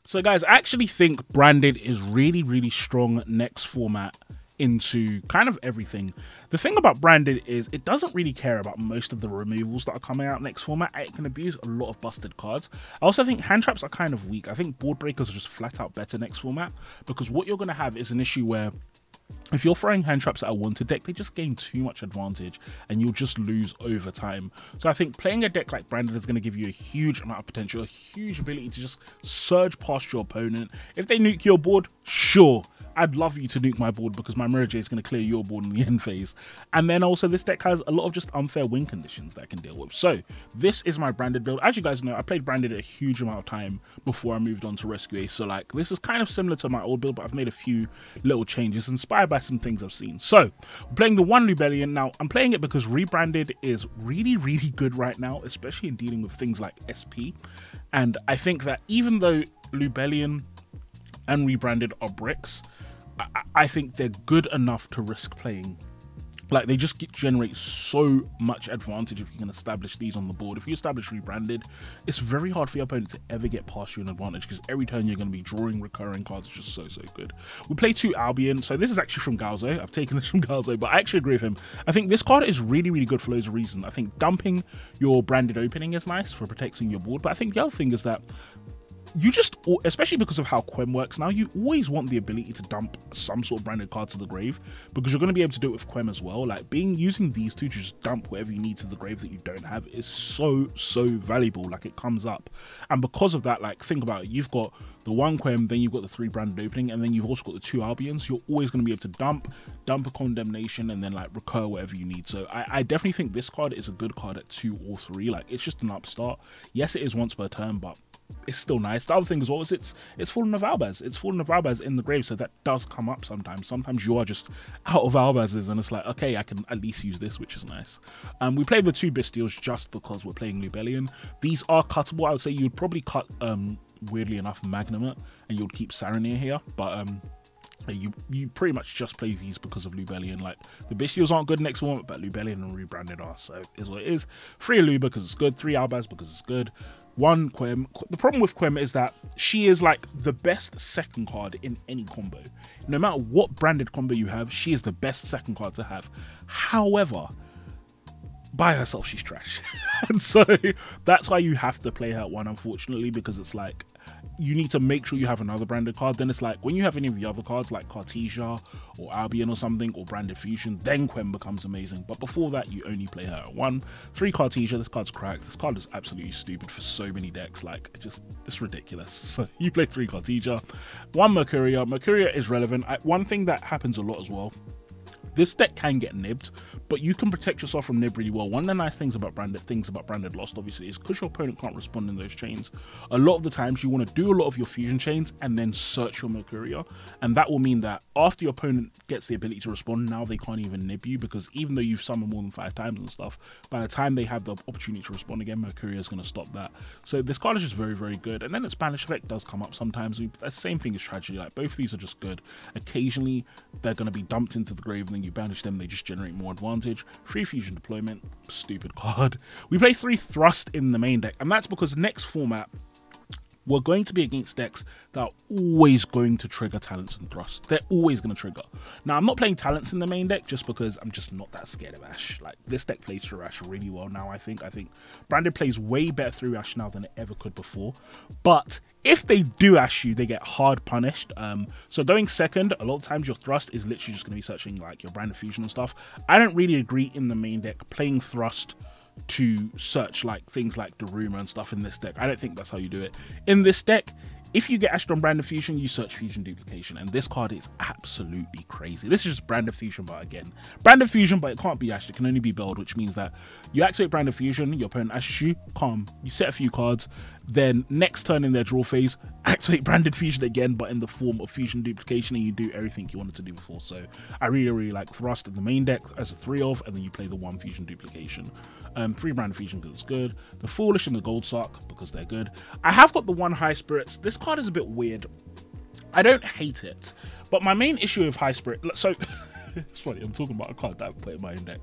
So guys, I actually think Branded is really strong next format into kind of everything. The thing about Branded is it doesn't really care about most of the removals that are coming out next format. It can abuse a lot of busted cards. I also think hand traps are kind of weak. I think board breakers are just flat out better next format, because what you're going to have is an issue where if you're throwing hand traps at a wanted deck, they just gain too much advantage and you'll just lose over time. So I think playing a deck like Branded is going to give you a huge amount of potential, a huge ability to just surge past your opponent. If they nuke your board, sure, I'd love you to nuke my board because my Mirror J is going to clear your board in the end phase. And then also this deck has a lot of just unfair win conditions that I can deal with. So this is my Branded build. As you guys know, I played Branded a huge amount of time before I moved on to Rescue Ace. So like this is kind of similar to my old build, but I've made a few little changes inspired by some things I've seen. So we're playing the one Lubellion. Now I'm playing it because Rebranded is really good right now, especially in dealing with things like SP. And I think that even though Lubellion and Rebranded are bricks, I think they're good enough to risk playing. Like, they just generate so much advantage if you can establish these on the board. If you establish Rebranded, it's very hard for your opponent to ever get past you an advantage, because every turn you're going to be drawing recurring cards. It's just so good. We play 2 Albion. So this is actually from Galzo. I've taken this from Galzo, but I actually agree with him. I think this card is really good for loads of reasons. I think dumping your Branded opening is nice for protecting your board, but I think the other thing is that you just, especially because of how Quem works now, you always want the ability to dump some sort of Branded card to the grave, because you're going to be able to do it with Quem as well. Like, using these two to just dump whatever you need to the grave that you don't have is so valuable. Like, it comes up, and because of that, like, think about it, you've got the 1 Quem, then you've got the 3 Branded opening, and then you've also got the 2 Albions. You're always going to be able to dump a Condemnation, and then like recur whatever you need. So I definitely think this card is a good card at 2 or 3. Like, it's just an upstart. Yes, it is once per turn, but it's still nice. The other thing as well is it's Fallen of Albaz. It's Fallen of Albaz in the grave, so that does come up sometimes. Sometimes you are just out of Albazes, and it's like, okay, I can at least use this, which is nice. We play the 2 Bestials just because we're playing Lubellion. These are cuttable. I would say you'd probably cut, weirdly enough, Magnamut, and you'd keep Saronir here, but you pretty much just play these because of Lubellion. Like, the Bestials aren't good next one, but Lubellion and Rebranded are, so it is what it is. 3 Luba because it's good, 3 Albaz because it's good, 1 Quem. The problem with Quem is that she is like the best second card in any combo. No matter what Branded combo you have, she is the best second card to have. However, by herself, she's trash. And so that's why you have to play her at 1, unfortunately, because it's like, you need to make sure you have another Branded card. Then it's like, when you have any of the other cards like Cartesia or Albion or something, or Branded Fusion, then Quem becomes amazing. But before that, you only play her at 1. 3 Cartesia, this card's cracked. This card is absolutely stupid for so many decks. Like, just, it's ridiculous. So you play 3 Cartesia. 1 Mercuria. Mercuria is relevant. One thing that happens a lot as well, this deck can get nibbed, but you can protect yourself from nib really well. One of the nice things about Branded Lost, obviously, is because your opponent can't respond in those chains, a lot of the times you want to do a lot of your fusion chains and then search your Mercuria, and that will mean that after your opponent gets the ability to respond, now they can't even nib you, because even though you've summoned more than 5 times and stuff, by the time they have the opportunity to respond again, Mercuria is going to stop that. So this card is just very good. And then its Banish effect does come up sometimes. The same thing as Tragedy. Like, both of these are just good. Occasionally they're going to be dumped into the grave, and then you banish them, they just generate more advantage. 3 Fusion Deployment, stupid card. We play 3 Thrust in the main deck, and that's because next format we're going to be against decks that are always going to trigger Talents and Thrust. They're always going to trigger. Now, I'm not playing Talents in the main deck just because I'm just not that scared of Ash. Like, this deck plays through Ash really well now, I think. I think Branded plays way better through Ash now than it ever could before. But if they do Ash you, they get hard punished. So going second, a lot of times your Thrust is literally just going to be searching like your Branded Fusion and stuff. I don't really agree in the main deck playing Thrust to search like things like Daruma and stuff in this deck. I don't think that's how you do it. In this deck, if you get Ashed on Branded Fusion, you search Fusion Duplication, and this card is absolutely crazy. This is just Branded Fusion, but again, Branded Fusion, but it can't be Ashed, it can only be build, which means that you activate Branded Fusion, your opponent ashes you, calm, you set a few cards, then next turn in their draw phase, activate Branded Fusion again, but in the form of Fusion Duplication, and you do everything you wanted to do before. So I really like Thrust in the main deck as a 3 of, and then you play the 1 Fusion Duplication. 3 Branded Fusion because it's good, the Foolish and the Gold Sock because they're good. I have got the 1 High Spirits. This card is a bit weird. I don't hate it, but my main issue with High Spirit, so it's funny, I'm talking about a card that I've put in my own deck.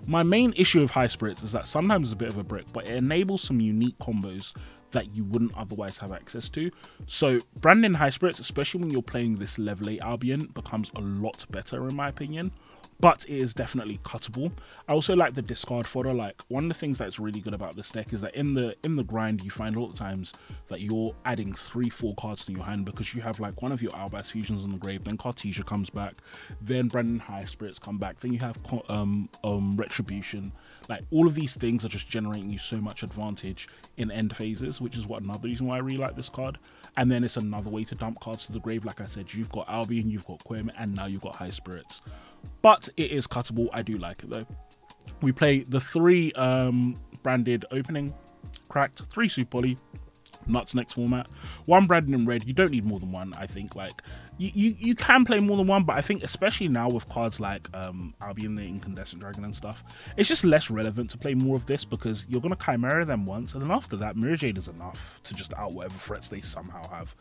My main issue with High Spirits is that sometimes it's a bit of a brick, but it enables some unique combos that you wouldn't otherwise have access to. So Branded High Spirits, especially when you're playing this level 8 Albion, becomes a lot better in my opinion. But it is definitely cuttable. I also like the discard fodder. Like, one of the things that's really good about this deck is that in the grind, you find a lot of times that you're adding 3-4 cards to your hand because you have like one of your Albaz fusions on the grave, then Cartesia comes back, then Branded High Spirits come back, then you have Retribution. Like, all of these things are just generating you so much advantage in end phases, which is another reason why I really like this card. And then it's another way to dump cards to the grave. Like I said, you've got Albion, you've got Quim, and now you've got High Spirits. But it is cuttable. I do like it though. We play the 3 branded opening, cracked, 3 Super Poly, nuts next format, 1 branded in red. You don't need more than 1, I think. Like, you can play more than 1, but I think especially now with cards like Albion, the Incandescent Dragon and stuff, it's just less relevant to play more of this because you're going to Chimera them once, and then after that, Mirror Jade is enough to just out whatever threats they somehow have.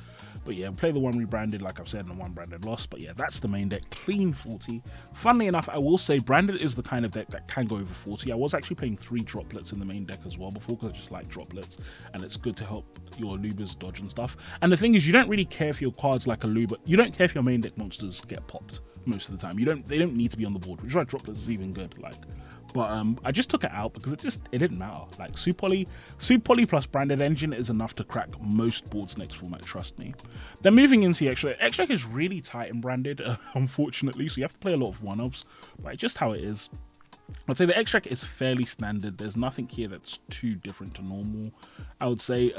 But yeah, play the 1 rebranded, like I've said, and the 1 branded lost. But yeah, that's the main deck, clean 40. Funnily enough, I will say branded is the kind of deck that can go over 40. I was actually playing 3 droplets in the main deck as well before because I just like droplets, and it's good to help your Lubas dodge and stuff. And the thing is, you don't really care if your cards like a Luba, you don't care if your main deck monsters get popped most of the time. They don't need to be on the board, which is why droplets is even good. Like, but I just took it out because it didn't matter. Like, Super Poly plus branded engine is enough to crack most boards next format, trust me. Then moving into the extra is really tight and branded, unfortunately, so you have to play a lot of one-ups, but it's just how it is. I'd say the extract is fairly standard. There's nothing here that's too different to normal. I would say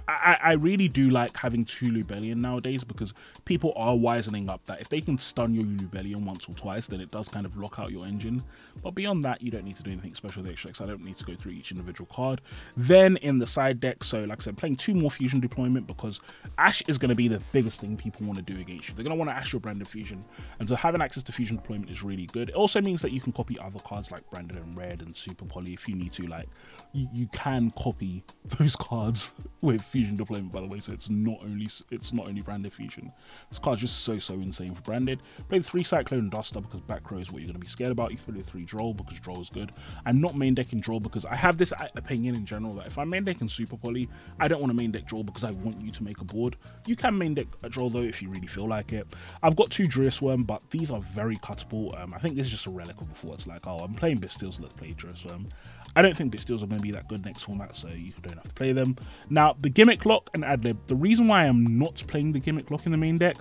I really do like having 2 Lubellion nowadays because people are wisening up that if they can stun your Lubellion once or twice, then it does kind of lock out your engine. But beyond that, you don't need to do anything special with the extracts. I don't need to go through each individual card. Then in the side deck, so like I said, playing 2 more fusion deployment because Ash is going to be the biggest thing people want to do against you. They're going to want to Ash your branded fusion, and so having access to fusion deployment is really good. It also means that you can copy other cards like branded and red and super poly if you need to. Like, you can copy those cards with fusion deployment, by the way, so it's not only branded fusion. This card's just so insane for branded. Play the 3 Cyclone Duster because back row is what you're going to be scared about. You play the 3 Droll because Droll is good. I'm not main decking Droll because I have this opinion in general that if I'm main decking super poly, I don't want to main deck Droll because I want you to make a board. You can main deck a Droll though if you really feel like it. I've got 2 Druisworm, but these are very cuttable. I think this is just a relic of before. It's like, oh, I'm playing Bastille, so let's play Druisworm. I don't think Bastilles are going to be that good next format, so you don't have to play them. Now, the Gimmick Lock and Adlib. The reason why I'm not playing the Gimmick Lock in the main deck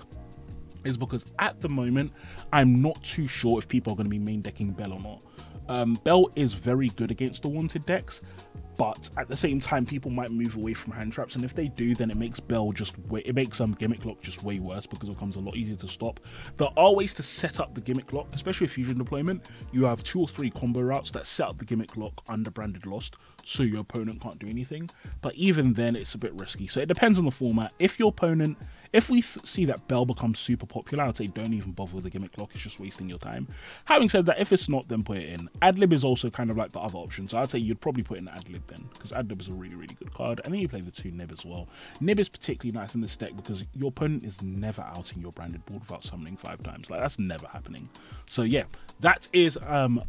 is because at the moment, I'm not too sure if people are going to be main decking Bell or not. Bell is very good against the wanted decks, but at the same time, people might move away from hand traps, and if they do, then it makes Bell Gimmick Lock just way worse because it becomes a lot easier to stop. There are ways to set up the Gimmick Lock, especially with fusion deployment. You have 2 or 3 combo routes that set up the Gimmick Lock under branded lost, so your opponent can't do anything. But even then, it's a bit risky. So it depends on the format. If we see that Bell becomes super popular, I'd say don't even bother with the Gimmick Lock. It's just wasting your time. Having said that, if it's not, then put it in. Adlib is also kind of like the other option, so I'd say you'd probably put in Adlib then, because Adlib is a really good card. And then you play the 2 Nib as well. Nib is particularly nice in this deck because your opponent is never outing your branded board without summoning 5 times. Like, that's never happening. So yeah, that is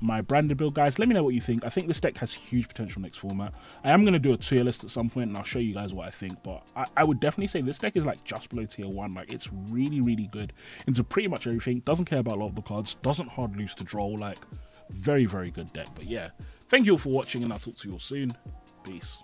my branded build, guys. Let me know what you think. I think this deck has huge potential next format. I am going to do a tier list at some point, and I'll show you guys what I think, but I would definitely say this deck is like just below tier 1. Like, it's really good into pretty much everything. Doesn't care about a lot of the cards. Doesn't hard lose to Droll. Like, very good deck. But yeah, thank you all for watching, and I'll talk to you all soon. Peace.